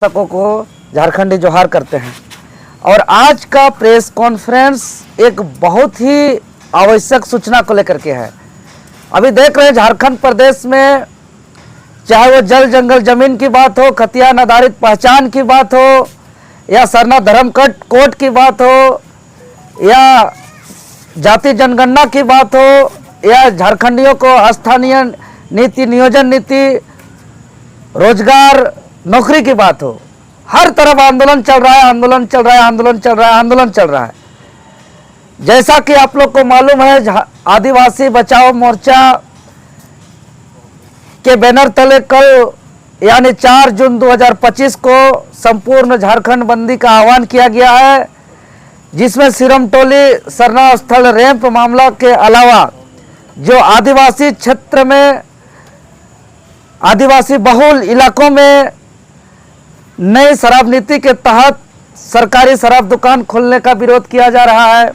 दर्शकों को झारखंडी जोहार करते हैं। और आज का प्रेस कॉन्फ्रेंस एक बहुत ही आवश्यक सूचना को लेकर के है। अभी देख रहे हैं झारखंड प्रदेश में, चाहे वो जल जंगल जमीन की बात हो, खतियान आधारित पहचान की बात हो, या सरना धर्म कोड की बात हो, या जाति जनगणना की बात हो, या झारखंडियों को स्थानीय नीति, नियोजन नीति, रोजगार, नौकरी की बात हो, हर तरफ आंदोलन चल रहा है, आंदोलन चल रहा है, आंदोलन चल रहा है, आंदोलन चल रहा है। जैसा कि आप लोग को मालूम है, आदिवासी बचाओ मोर्चा के बैनर तले कल यानी 4 जून 2025 को संपूर्ण झारखंड बंदी का आह्वान किया गया है, जिसमें सिरमटोली सरना स्थल रैंप मामला के अलावा जो आदिवासी क्षेत्र में, आदिवासी बहुल इलाकों में नई शराब नीति के तहत सरकारी शराब दुकान खोलने का विरोध किया जा रहा है,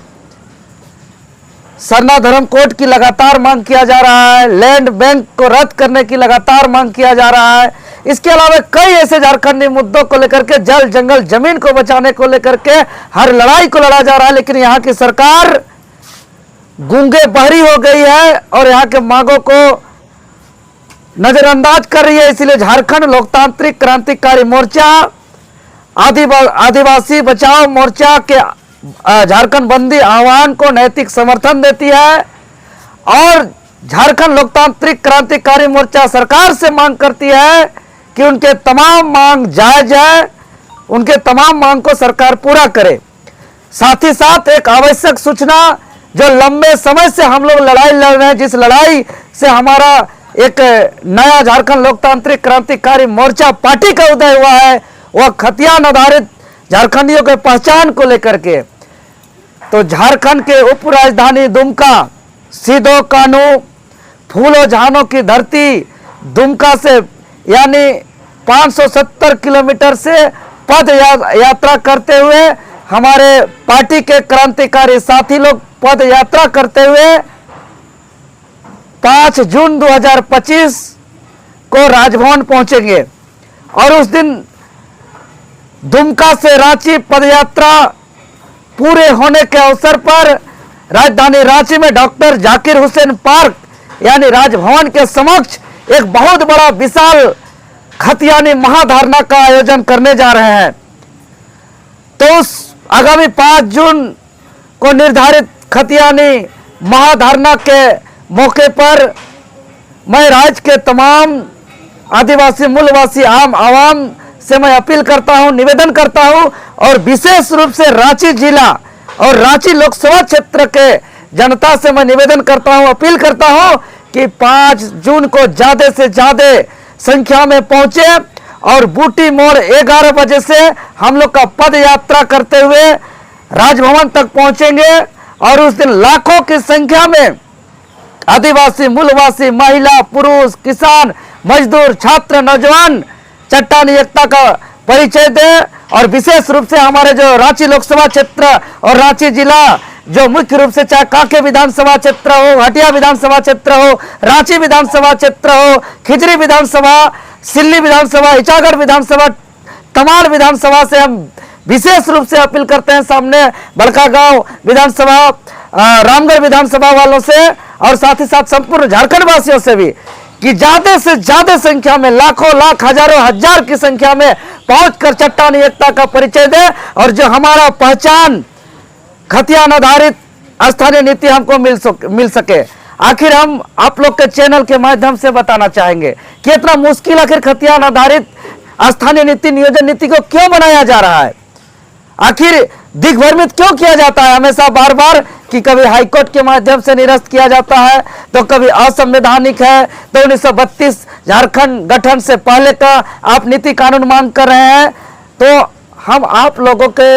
सरना धर्म कोड की लगातार मांग किया जा रहा है, लैंड बैंक को रद्द करने की लगातार मांग किया जा रहा है। इसके अलावा कई ऐसे झारखंडी मुद्दों को लेकर के, जल जंगल जमीन को बचाने को लेकर के हर लड़ाई को लड़ा जा रहा है। लेकिन यहाँ की सरकार गूंगे बहरी हो गई है और यहाँ के मांगों को नजरअंदाज कर रही है। इसलिए झारखंड लोकतांत्रिक क्रांतिकारी मोर्चा, आदिवासी बचाओ मोर्चा के झारखंड बंदी आह्वान को नैतिक समर्थन देती है और झारखंड लोकतांत्रिक क्रांतिकारी मोर्चा सरकार से मांग करती है कि उनके तमाम मांग जायज है, उनके तमाम मांग को सरकार पूरा करे। साथ ही साथ एक आवश्यक सूचना, जो लंबे समय से हम लोग लड़ाई लड़ रहे हैं, जिस लड़ाई से हमारा एक नया झारखंड लोकतांत्रिक क्रांतिकारी मोर्चा पार्टी का उदय हुआ है, वह खतियान आधारित झारखंडियों के पहचान को लेकर के। तो झारखंड के उप राजधानी दुमका, सीधो कानू, फूलों जहानों की धरती दुमका से यानी 570 किलोमीटर से पद यात्रा करते हुए हमारे पार्टी के क्रांतिकारी साथी लोग पद यात्रा करते हुए 5 जून 2025 को राजभवन पहुंचेंगे। और उस दिन दुमका से रांची पदयात्रा पूरे होने के अवसर पर राजधानी रांची में डॉक्टर जाकिर हुसैन पार्क यानी राजभवन के समक्ष एक बहुत बड़ा विशाल खतियानी महाधारणा का आयोजन करने जा रहे हैं। तो उस आगामी 5 जून को निर्धारित खतियानी महाधारणा के मौके पर मैं राज्य के तमाम आदिवासी मूलवासी आम आवाम से मैं अपील करता हूं, निवेदन करता हूं और विशेष रूप से रांची जिला और रांची लोकसभा क्षेत्र के जनता से मैं निवेदन करता हूं, अपील करता हूं कि 5 जून को ज्यादा से ज्यादा संख्या में पहुंचे और बूटी मोड़ 11 बजे से हम लोग का पद यात्रा करते हुए राजभवन तक पहुंचेंगे। और उस दिन लाखों की संख्या में आदिवासी मूलवासी, महिला, पुरुष, किसान, मजदूर, छात्र, नौजवान चट्टानी एकता का परिचय दे। और विशेष रूप से हमारे जो रांची लोकसभा क्षेत्र और रांची जिला, जो मुख्य रूप से चाहे कांके विधानसभा क्षेत्र हो, हटिया विधानसभा क्षेत्र हो, रांची विधानसभा क्षेत्र हो, खिजरी विधानसभा, सिल्ली विधानसभा, इचागढ़ विधानसभा, तमाम विधानसभा से हम विशेष रूप से अपील करते हैं, सामने बड़कागांव विधानसभा, रामगढ़ विधानसभा वालों से और साथ ही साथ संपूर्ण झारखंड वासियों से भी कि ज्यादा से ज्यादा संख्या में, लाखों लाख, हजारों हजार की संख्या में पहुंचकर चट्टानी एकता का परिचय दे और जो हमारा पहचान खतियान आधारित स्थानीय नीति हमको मिल सके। आखिर हम आप लोग के चैनल के माध्यम से बताना चाहेंगे कि इतना मुश्किल आखिर खतियान आधारित स्थानीय नीति, नियोजन नीति को क्यों बनाया जा रहा है, आखिर दिग्भ्रमित क्यों किया जाता है हमेशा बार बार कि कभी हाईकोर्ट के माध्यम से निरस्त किया जाता है, तो कभी असंवैधानिक है, तो 1932 झारखंड गठन से पहले का आप नीति कानून मांग कर रहे हैं। तो हम आप लोगों के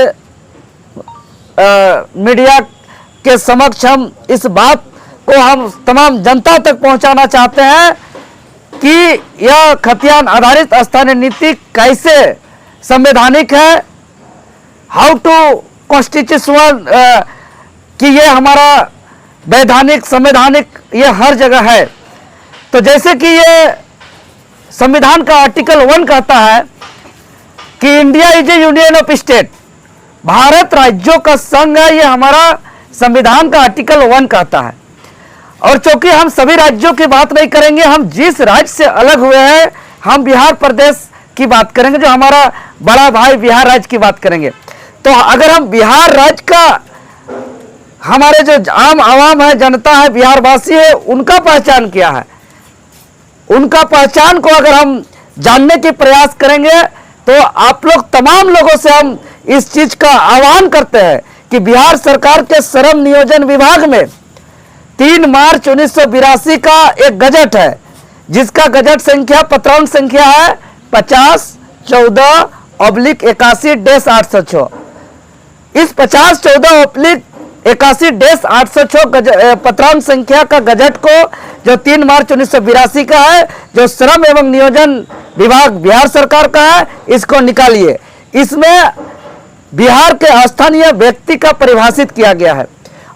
मीडिया के समक्ष हम इस बात को हम तमाम जनता तक पहुंचाना चाहते हैं कि यह खतियान आधारित स्थानीय नीति कैसे संवैधानिक है, हाउ टू कॉन्स्टिट्यूशनल, कि ये हमारा वैधानिक, संवैधानिक, ये हर जगह है। तो जैसे कि ये संविधान का आर्टिकल 1 कहता है कि India is A union of state, Bharat राज्यों का संघ है, ये हमारा संविधान का आर्टिकल 1 कहता है। और चूंकि हम सभी राज्यों की बात नहीं करेंगे, हम जिस राज्य से अलग हुए हैं, हम बिहार प्रदेश की बात करेंगे, जो हमारा बड़ा भाई बिहार राज्य की बात करेंगे। तो अगर हम बिहार राज्य का, हमारे जो आम आवाम है, जनता है, बिहार वासी है, उनका पहचान क्या है, उनका पहचान को अगर हम जानने की प्रयास करेंगे तो आप लोग तमाम लोगों से हम इस चीज का आह्वान करते हैं कि बिहार सरकार के श्रम नियोजन विभाग में 3 मार्च 1982 का एक गजट है, जिसका गजट संख्या पत्रांक संख्या है 5014/81-806। इस 5014/81-806 पत्रांक संख्या का गजट को, जो 3 मार्च 1982 का है, जो श्रम एवं नियोजन विभाग बिहार सरकार का है, इसको निकालिए। इसमें बिहार के स्थानीय व्यक्ति का परिभाषित किया गया है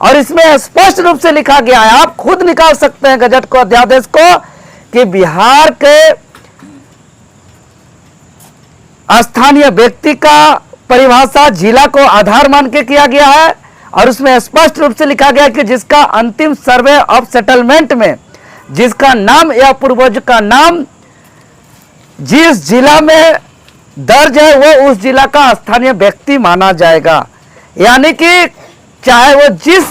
और इसमें स्पष्ट रूप से लिखा गया है, आप खुद निकाल सकते हैं गजट को, अध्यादेश को, कि बिहार के स्थानीय व्यक्ति का परिभाषा जिला को आधार मान के किया गया है और उसमें स्पष्ट रूप से लिखा गया है कि जिसका अंतिम सर्वे ऑफ सेटलमेंट में जिसका नाम या पूर्वज का नाम जिस जिला में दर्ज है, वो उस जिला का स्थानीय व्यक्ति माना जाएगा। यानी कि चाहे वो जिस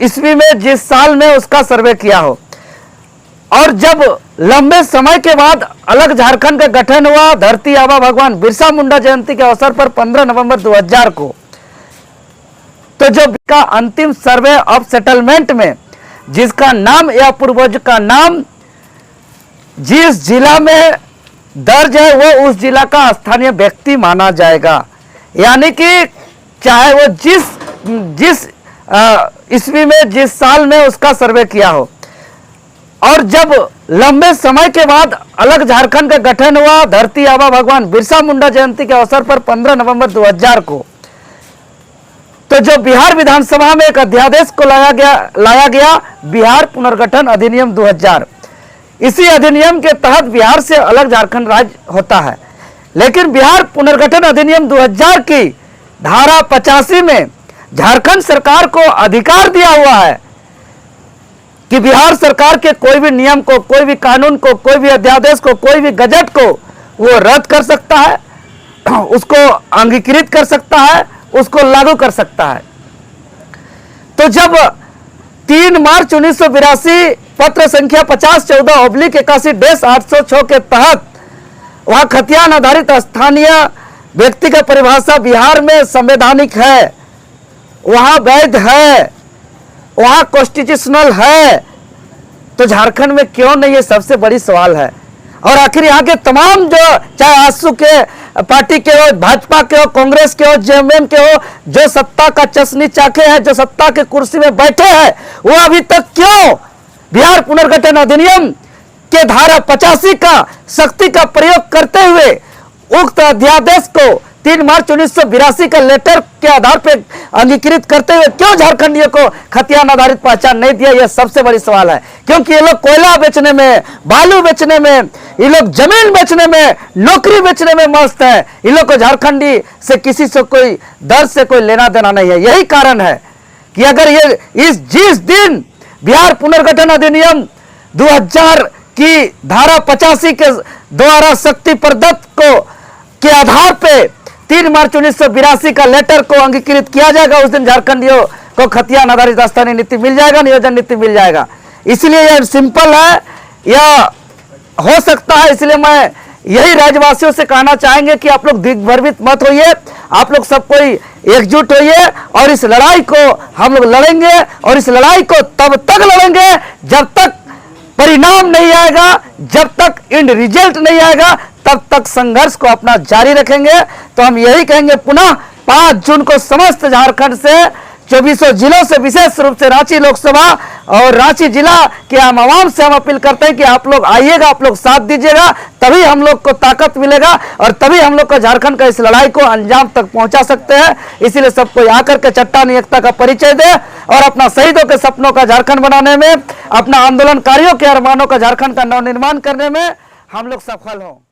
ईस्वी में, जिस साल में उसका सर्वे किया हो। और जब लंबे समय के बाद अलग झारखंड का गठन हुआ, धरती आबा भगवान बिरसा मुंडा जयंती के अवसर पर 15 नवंबर 2000 को, तो जो का अंतिम सर्वे ऑफ सेटलमेंट में जिसका नाम या पूर्वज का नाम जिस जिला में दर्ज है, वो उस जिला का स्थानीय व्यक्ति माना जाएगा। यानी कि चाहे वो जिस ईस्वी में, जिस साल में उसका सर्वे किया हो। और जब लंबे समय के बाद अलग झारखंड का गठन हुआ, धरती आबा भगवान बिरसा मुंडा जयंती के अवसर पर 15 नवंबर 2000 को, तो जो बिहार विधानसभा में एक अध्यादेश को लाया गया बिहार पुनर्गठन अधिनियम 2000। इसी अधिनियम के तहत बिहार से अलग झारखंड राज्य होता है। लेकिन बिहार पुनर्गठन अधिनियम 2000 की धारा 85 में झारखंड सरकार को अधिकार दिया हुआ है कि बिहार सरकार के कोई भी नियम को, कोई भी कानून को, कोई भी अध्यादेश को, कोई भी गजट को वो रद्द कर सकता है, उसको अंगीकृत कर सकता है, उसको लागू कर सकता है। तो जब 3 मार्च 1982 पत्र संख्या 5014/81-806 के तहत वह खतियान आधारित स्थानीय व्यक्ति का परिभाषा बिहार में संवैधानिक है, वहां वैध है, वहां कॉन्स्टिट्यूशनल है, तो झारखंड में क्यों नहीं, ये सबसे बड़ी सवाल है। और आखिर यहाँ के तमाम जो, चाहे आजसू के पार्टी के हो, भाजपा के हो, कांग्रेस के हो, जेएमएम के हो, जो सत्ता का चशनी चाके हैं, जो सत्ता के कुर्सी में बैठे हैं, वो अभी तक क्यों बिहार पुनर्गठन अधिनियम के धारा 85 का शक्ति का प्रयोग करते हुए उक्त अध्यादेश को 3 मार्च 1982 का लेटर के आधार पर अंगीकृत करते हुए क्यों झारखंडियों को खतियान आधारित पहचान नहीं दिया, यह सबसे बड़ी सवाल है। क्योंकि ये लोग कोयला बेचने में, बालू बेचने में, ये लोग जमीन बेचने में, नौकरी बेचने में मस्त है। इन लोग को झारखंडी से किसी से कोई दर्द से कोई लेना देना नहीं है। यही कारण है कि अगर ये जिस दिन बिहार पुनर्गठन अधिनियम 2000 की धारा 85 के द्वारा शक्ति प्रदत्त को के आधार पे 3 मार्च 1982 का लेटर को अंगीकृत किया जाएगा, उस दिन झारखंडियों को खतियान आधारित स्थानीय नीति मिल जाएगा, नियोजन नीति मिल जाएगा। इसलिए यह सिंपल है, यह हो सकता है। इसलिए मैं यही राज्यवासियों से कहना चाहेंगे कि आप लोग दिग्भ्रमित मत होइए, आप लोग सब कोई एकजुट होइए और इस लड़ाई को हम लोग लड़ेंगे। और इस लड़ाई को तब तक लड़ेंगे जब तक परिणाम नहीं आएगा, जब तक एंड रिजल्ट नहीं आएगा, तब तक संघर्ष को अपना जारी रखेंगे। तो हम यही कहेंगे पुनः 5 जून को समस्त झारखंड से 24 जिलों से, विशेष रूप से रांची लोकसभा और रांची जिला के आम आवाम से हम अपील करते हैं कि आप लोग आइएगा, आप लोग साथ दीजिएगा, तभी हम लोग को ताकत मिलेगा और तभी हम लोग को झारखंड का इस लड़ाई को अंजाम तक पहुंचा सकते हैं। इसीलिए सबको आकर के चट्टानी एकता का परिचय दे और अपना शहीदों के सपनों का झारखंड बनाने में, अपना आंदोलनकारियों के अरमानों का झारखंड का नवनिर्माण करने में हम लोग सफल हों।